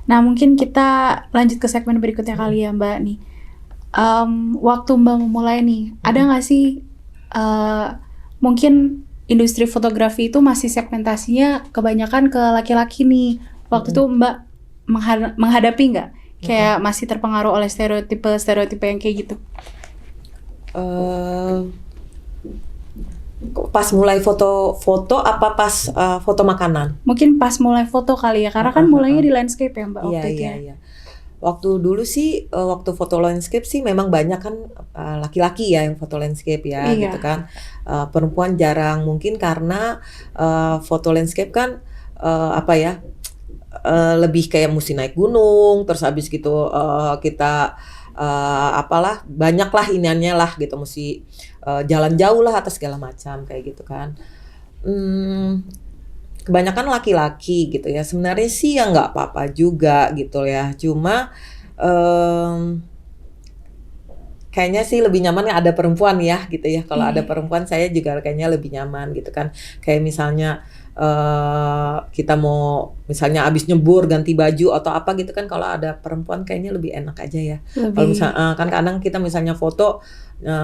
Nah, mungkin kita lanjut ke segmen berikutnya kali ya, Mbak nih. Waktu Mbak memulai nih, ada nggak sih mungkin industri fotografi itu masih segmentasinya kebanyakan ke laki-laki nih. Waktu itu Mbak menghadapi nggak? Kayak masih terpengaruh oleh stereotipe yang kayak gitu? Pas mulai foto apa pas foto makanan? Mungkin pas mulai foto kali ya, karena kan mulainya di landscape ya Mbak waktu itu ya. Iya. Waktu dulu sih, waktu foto landscape sih memang banyak kan laki-laki ya yang foto landscape ya, Iya. gitu kan. Perempuan jarang, mungkin karena foto landscape kan lebih kayak mesti naik gunung, terus habis gitu kita banyak lah iniannya lah gitu, mesti jalan jauh lah atau segala macam kayak gitu kan. Kebanyakan laki-laki gitu ya, sebenarnya sih ya nggak apa-apa juga gitu ya, cuma kayaknya sih lebih nyaman ya ada perempuan ya gitu ya. Kalau ada perempuan saya juga kayaknya lebih nyaman gitu kan. Kayak misalnya kita mau misalnya abis nyebur ganti baju atau apa gitu kan, kalau ada perempuan kayaknya lebih enak aja ya. Kalau misalnya kan kadang kita misalnya foto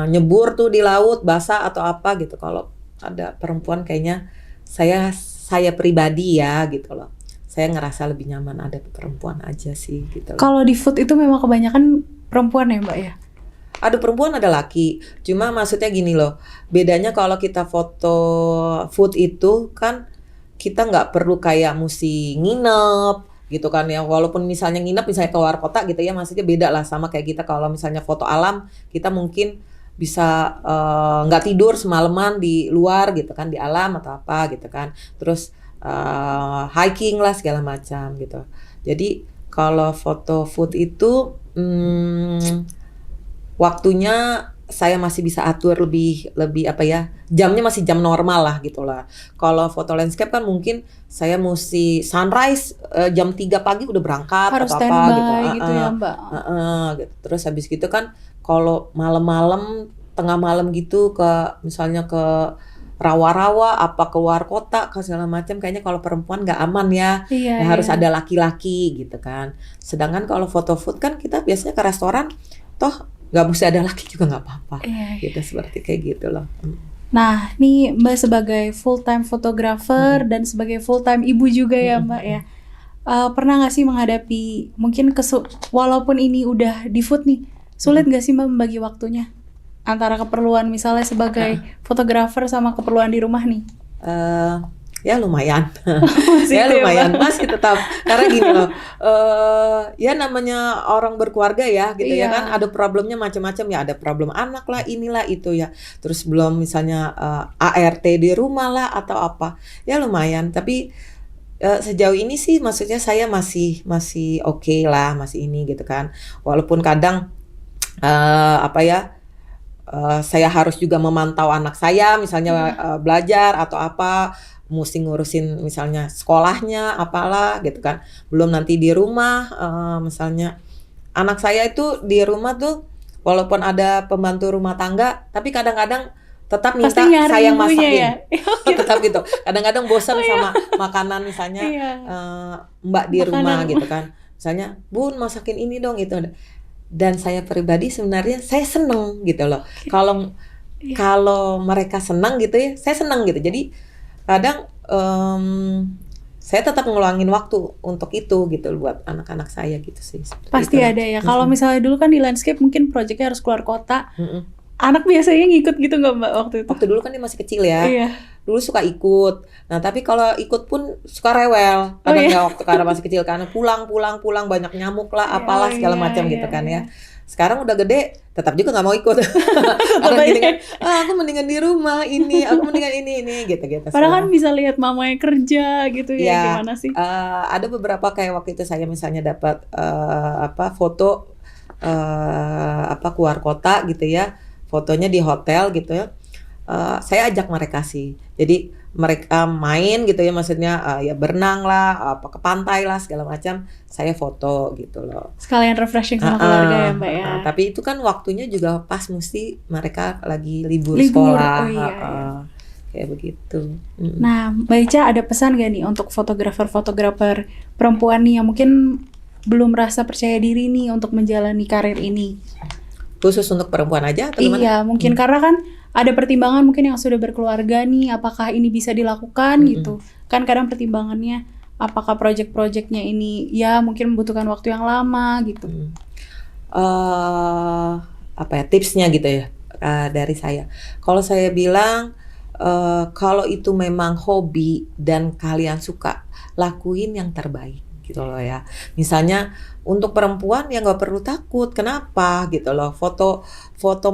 nyebur tuh di laut basah atau apa gitu, kalau ada perempuan kayaknya saya pribadi ya gitu loh, saya ngerasa lebih nyaman ada perempuan aja sih gitu loh. Kalau di food itu memang kebanyakan perempuan ya Mbak ya? Ada perempuan ada laki, cuma maksudnya gini loh, bedanya kalau kita foto food itu kan kita nggak perlu kayak mesti nginep gitu kan ya, walaupun misalnya nginep misalnya keluar kota gitu ya, maksudnya beda lah sama kayak kita kalau misalnya foto alam, kita mungkin bisa nggak tidur semalaman di luar gitu kan, di alam atau apa gitu kan, terus hiking lah segala macam gitu. Jadi kalau foto food itu waktunya saya masih bisa atur lebih apa ya, jamnya masih jam normal lah gitu lah. Kalau foto landscape kan mungkin saya mesti sunrise jam 3 pagi udah berangkat Harus atau apa gitu ya Mbak. gitu. Terus habis gitu kan kalau malam-malam tengah malam gitu misalnya ke rawa-rawa apa keluar kota ke segala macam, kayaknya kalau perempuan nggak aman ya. Iya, Harus ada laki-laki gitu kan. Sedangkan kalau foto food kan kita biasanya ke restoran toh nggak mesti ada laki juga nggak apa-apa. Gitu, seperti kayak gitu loh. Nah, nih Mbak sebagai full time fotografer dan sebagai full time ibu juga ya Mbak ya. Pernah nggak sih menghadapi mungkin walaupun ini udah di food nih, sulit nggak sih Mbak membagi waktunya antara keperluan misalnya sebagai fotografer sama keperluan di rumah nih? Ya lumayan, Masih itu ya, lumayan Mbak? masih tetap, karena gini loh, ya namanya orang berkeluarga ya gitu ya kan, ada problemnya macam-macam ya, ada problem anak lah, inilah itu ya, terus belum misalnya ART di rumah lah atau apa, ya lumayan. Tapi sejauh ini sih maksudnya saya masih oke lah, masih ini gitu kan, walaupun kadang saya harus juga memantau anak saya misalnya belajar atau apa, mesti ngurusin misalnya sekolahnya apalah gitu kan, belum nanti di rumah misalnya anak saya itu di rumah tuh walaupun ada pembantu rumah tangga tapi kadang-kadang tetap minta saya masakin ya? tetap gitu, kadang-kadang bosan sama makanan misalnya mbak di rumah gitu kan, misalnya bun masakin ini dong itu, dan saya pribadi sebenarnya saya seneng gitu loh, kalau mereka senang gitu ya saya senang gitu, jadi kadang saya tetap ngeluangin waktu untuk itu gitu buat anak-anak saya gitu sih. Pasti ada ya. Kalau misalnya dulu kan di landscape mungkin proyeknya harus keluar kota. Anak biasanya ngikut gitu nggak Mbak waktu itu? Waktu dulu kan dia masih kecil ya. Dulu suka ikut. Nah tapi kalau ikut pun suka rewel. Kadang nggak waktu karena masih kecil, karena pulang banyak nyamuk lah, apalah segala macam gitu kan ya. Sekarang udah gede, tetap juga nggak mau ikut. Karena gini kan, aku mendingan di rumah ini, aku mendingan ini gitu. Padahal kan bisa lihat mamanya kerja gitu ya, gimana sih? Ada beberapa kayak waktu itu saya misalnya dapat foto keluar kota gitu ya, fotonya di hotel gitu ya. Saya ajak mereka sih, jadi mereka main gitu ya, maksudnya ya berenang lah, apa ke pantai lah segala macam, saya foto gitu loh. Sekalian refreshing sama keluarga ya Mbak ya. Tapi itu kan waktunya juga pas mesti mereka lagi libur sekolah. Kayak begitu. Nah Mbak Ica ada pesan gak nih untuk fotografer perempuan nih yang mungkin belum merasa percaya diri nih untuk menjalani karir ini. Khusus untuk perempuan aja atau gimana? Iya, mungkin karena kan ada pertimbangan mungkin yang sudah berkeluarga nih, apakah ini bisa dilakukan gitu. Kan kadang pertimbangannya apakah project-projectnya ini ya mungkin membutuhkan waktu yang lama gitu. Apa ya tipsnya gitu ya dari saya. Kalau saya bilang kalau itu memang hobi dan kalian suka, lakuin yang terbaik gitu loh ya. Misalnya untuk perempuan ya nggak perlu takut. Kenapa gitu loh? Foto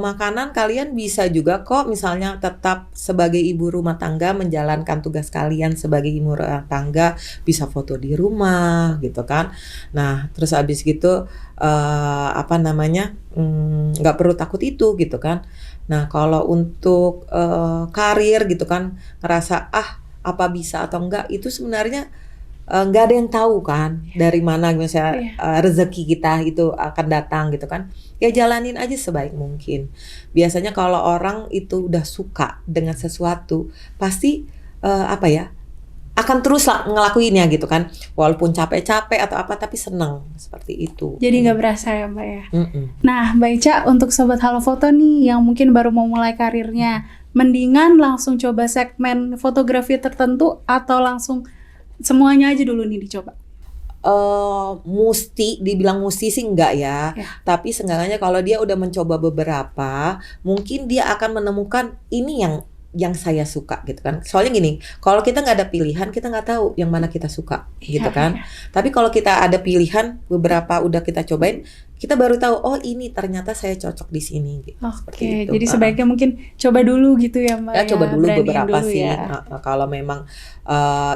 makanan kalian bisa juga kok. Misalnya tetap sebagai ibu rumah tangga menjalankan tugas kalian sebagai ibu rumah tangga, bisa foto di rumah gitu kan. Nah terus abis gitu nggak perlu takut itu gitu kan. Nah kalau untuk karir gitu kan, ngerasa apa bisa atau enggak, itu sebenarnya nggak ada yang tahu kan dari mana misalnya rezeki kita itu akan datang gitu kan. Ya jalanin aja sebaik mungkin. Biasanya kalau orang itu udah suka dengan sesuatu, pasti akan terus ngelakuinnya gitu kan, walaupun capek-capek atau apa, tapi seneng seperti itu. Jadi nggak berasa ya Mbak ya. Nah Mbak Ica, untuk Sobat Halo Foto nih yang mungkin baru mau mulai karirnya, mendingan langsung coba segmen fotografi tertentu atau langsung semuanya aja dulu nih dicoba? Dibilang mesti sih enggak ya. Tapi seenggaknya kalau dia udah mencoba beberapa, mungkin dia akan menemukan ini yang saya suka gitu kan. Soalnya gini, kalau kita nggak ada pilihan, kita nggak tahu yang mana kita suka gitu kan. Tapi kalau kita ada pilihan, beberapa udah kita cobain, kita baru tahu oh ini ternyata saya cocok di sini gitu. Oke, jadi sebaiknya mungkin coba dulu gitu ya Mbak ya. Coba dulu beberapa dulu sih. Kalau memang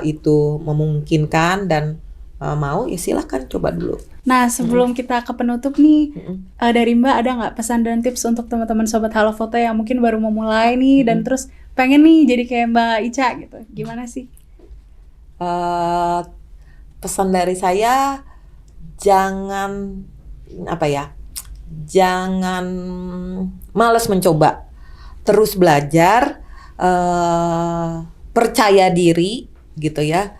itu memungkinkan dan mau ya silahkan coba dulu. Nah sebelum kita ke penutup nih, dari Mbak ada nggak pesan dan tips untuk teman-teman Sobat Halo Foto yang mungkin baru mau mulai nih dan terus pengen nih jadi kayak Mbak Ica gitu, gimana sih? Pesan dari saya, jangan malas mencoba, terus belajar, percaya diri gitu ya.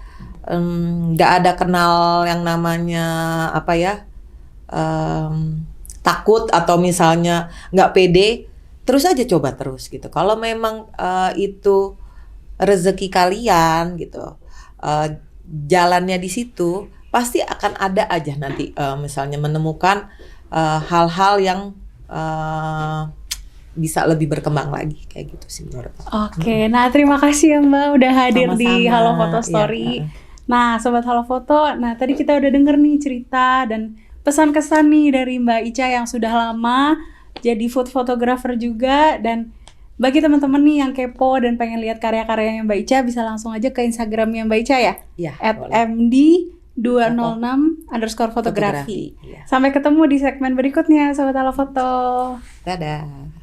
Nggak ada kenal yang namanya takut atau misalnya nggak pede, terus aja coba terus gitu. Kalau memang itu rezeki kalian gitu, jalannya di situ, pasti akan ada aja nanti misalnya menemukan hal-hal yang bisa lebih berkembang lagi kayak gitu sih menurut aku. Oke, nah terima kasih ya Mbak udah hadir Sama-sama. di Halo Foto Story. Nah Sobat Halo Foto, nah tadi kita udah denger nih cerita dan pesan-kesan nih dari Mbak Ica yang sudah lama jadi food photographer juga. Dan bagi teman-teman nih yang kepo dan pengen lihat karya-karyanya Mbak Ica, bisa langsung aja ke Instagramnya Mbak Ica ya? Iya, @md206_fotografi. Iya. Sampai ketemu di segmen berikutnya Sobat Halo Foto. Dadah.